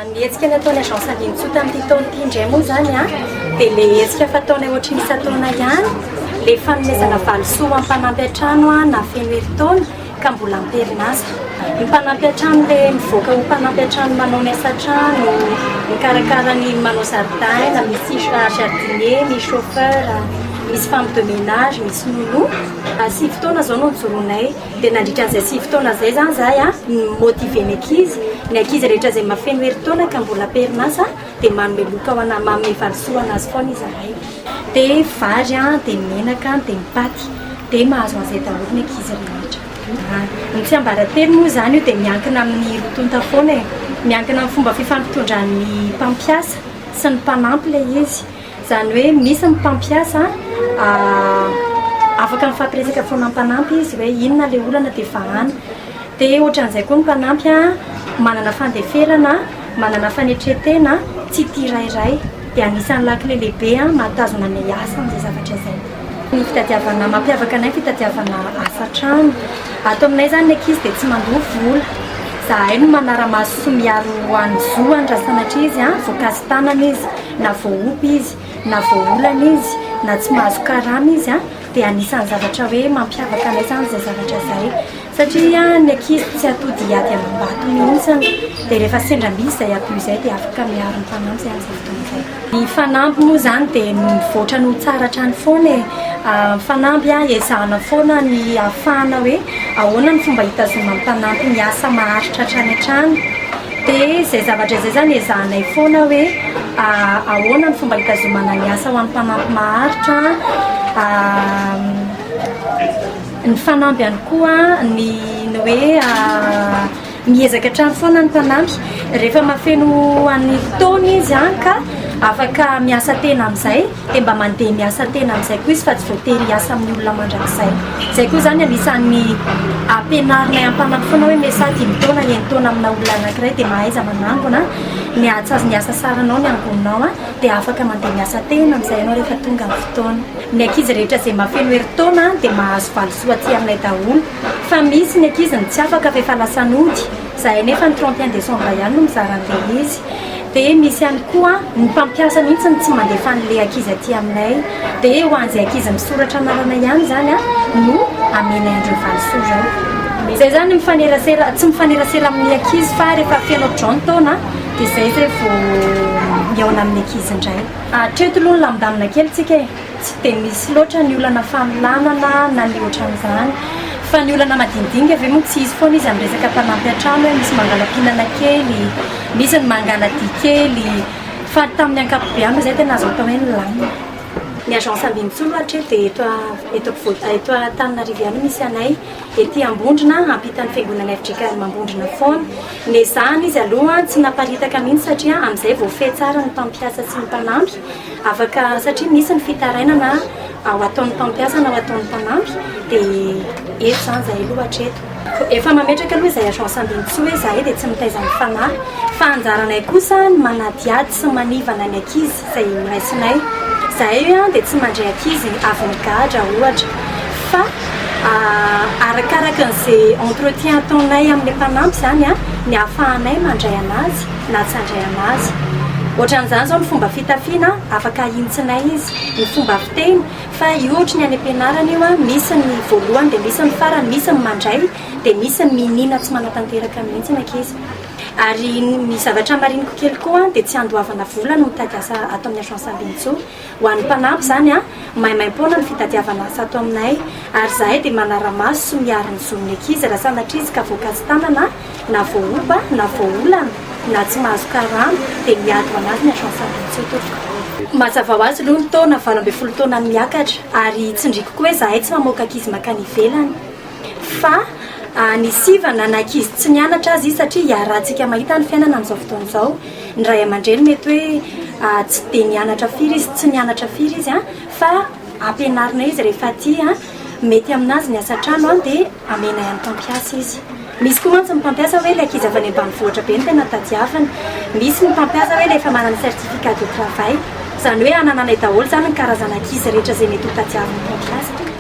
Hetsika nataony agence Alintso tamin'ity taona ity indray moa zany dia ilay hetsika fataony ohatry ny isataona ihany ilay fanomezana valisoa amin'ny mpanampy an-trano na feno herintaona ka mbola amperinasa. Ny mpanampy an-trano ilay mivoaka ho mpanampy an-trano manao ny asa-trano, mikarakara ny manao zaridaina, misy jardinier, misy chauffeur, misy femme de ménage, misy nono. 6 taona zao no nijoroanay dia nandritra an'izay 6 taona zay zany zahay motive ny ankizy rehetra izay mahafeno herintaona ka mbola amperinasa dia manome loka ho ana manome valisoa anazy foana izahay. Dia vary dia menaka dia mipaty dia mahazo an'izay daholo ny ankizy rehetra. Ny tsiambaratelo moa zany io dia miankina amin'ny rotonta foana miankina amin'ny fomba fifampitondran'ny mpampiasa sy ny mpanampy ilay izy. Zany hoe misy ny mpampiasa afaka mifampiresaka foana amin'ny mpanampy izy hoe inona ilay olana dia vahana. Dia ohatran'izay koa ny mpanampy manana fandeferana, manana fanetretena tsy tirairay dia anisan'ny lakile lehibe mahatazona ny asa amin'izay zavatra izay. Ny fitadiavana mampiavaka anay fitadiavana asa-trano. Ato aminay zany ny ankizy dia tsy mandoha vola. Zahay no manara-maso sy miaro an'zo andrasanatra izy voankazo tanana izy na voaopy izy na voaolana izy na tsy mahazo karama izy dia anisan'ny zavatra hoe mampiavaka anay zany izay zavatra izay. Satria ny ankizy tsy atody hiady amam-bato mihitsiny dia rehefa sendra-misy izay ampio izay dia afaka miaro ny fanampy izay amin'izay fotoana izay. Ny fanampy moa zany dia mivoatra no tsara hatrany foana fanampy ezahana foana ny ahafahana hoe ahoana ny fomba hitazoma amin'ny mpanampy ny asa maharitra hatrany hatrany. Dia izay zavatra izay zany ezahanay foana hoe ahoana ny fomba hitazomana ny asa ho an'ny mpanampy maharitra. Ny fanampy ihany koa ny hoe miezaka hatrany foana ny mpanampy rehefa mahafeno an'ny taona izy ka afaka miasa tena amin'izay dia mba mandeha miasa tena amin'izay koa izy fa tsy voatery hiasa amin'ny olona mandrakizay. Izay koa zany anisan'ny ampianarinay am-panampy foana hoe mesady taona taona amina olona anankiray dia mahaiza manangona ny atsazy ny asa saranao ny angononao dia afaka mandeha miasa tena amin'izay ianao rehefa tonga amin'ny fotoana. Ny ankizy rehetra izay mahafeno herintaona dia mahazo valisoa aty aminay daholo. Fa misy ny ankizy ny tsy afaka rehefa lasa nody zahay nefa ny 31 décembre ihany no mizara an'ilay izy. Dia misy ihany koa ny mpampiasa mihitsy ny tsy mandefa an'ilay ankizy aty aminay dia ho an'izay ankizy misoratra anarana ihany zany no amenay andreo valisoa zao. Izay zany tsy mifanerasera amin'ny ankizy fa rehefa feno 30 taona dia izay vao miaona amin'ny ankizy indray. Hatreto aloha ny lamindamina kely tsika tsy dia misy loatra ny olana fanolanana na ny ohatran'izany. Fa ny olana madinidinga ave moa tsy izy foana izy amin'ny resaka mpanampy an-trano hoe misy mangala-pinana kely, misy ny mangala-dia kely. Fa tamin'ny ankapobeny izay tena azo atao hoe ny lamina. Ny agence Alintso hatreto dia eto Antananarivo ihany misy anay ety Ambondrona ampitan'ny fiangonana FJK Ambondrona foana. Ny ezahana izy aloha tsy naparitaka mihitsy satria amin'izay voafehy tsara ny mpampiasa sy ny mpanampy afaka satria misy ny fitarainana ao ataon'ny mpampiasa na ao ataon'ny mpanampy dia eto zany zahay aloha hatreto. Efa mametraka aloha izay agence Alintso hoe zahay dia tsy mitaiza ny fanahy fa anjaranay kosa ny manadiady sy manivana ny ankizy izay raisinay. Zahay dia tsy mandray ankizy avy nigadra ohatra fa arakaraka n'izay entretien ataonay amin'ny mpanampy zany ny ahafahanay mandray anazy na tsy handray anazy. Ohatran'izany zao ny fomba fitafiana afaka ahintsinay izy ny fomba fiteny fa iotry ny any am-pianarana io misy ny voalohany dia misy ny farany, misy ny mandray dia misy ny minina tsy manatanteraka mihitsy ny ankizy. Ary ny zavatra mariniko kely koa dia tsy andoavana vola no mitady asa ato amin'ny agence Alintso. Ho an'ny mpanampy zany maimaimpona ny fitadiavana asa ato aminay ary zahay dia manara-maso sy miaro ny zon'ny ankizy raha sanatria izy ka voankazo tanana na voaoba na voaolana na tsy mahazo karama dia miady anazy ny agence Alintso tompoko. Mazava ho azy aloha ny taona 20 taona miakatra ary tsindriko koa hoe zahay tsy mamoaka ankizy makany ivelany fa ny sivana na ankizy tsy nianatra azy satria iarahantsika mahita ny fiainana amin'izao fotoana izao. Ny ray aman-dreny mety hoe tsy dia nianatra firy izy tsy nianatra firy izy fa ampianarina izy rehefa aty mety aminazy ny asa-trano dia amena ihany mpampiasa izy. Misy koa mantsy ny mpampiasa hoe ilay ankizy avy any ambanivohitra be ny tena tadiavana. Misy ny mpampiasa hoe rehefa manana certificat de travail zany hoe anananay daholo zany ny karazana ankizy rehetra izay mety ho tadiavin'ny mpampiasa.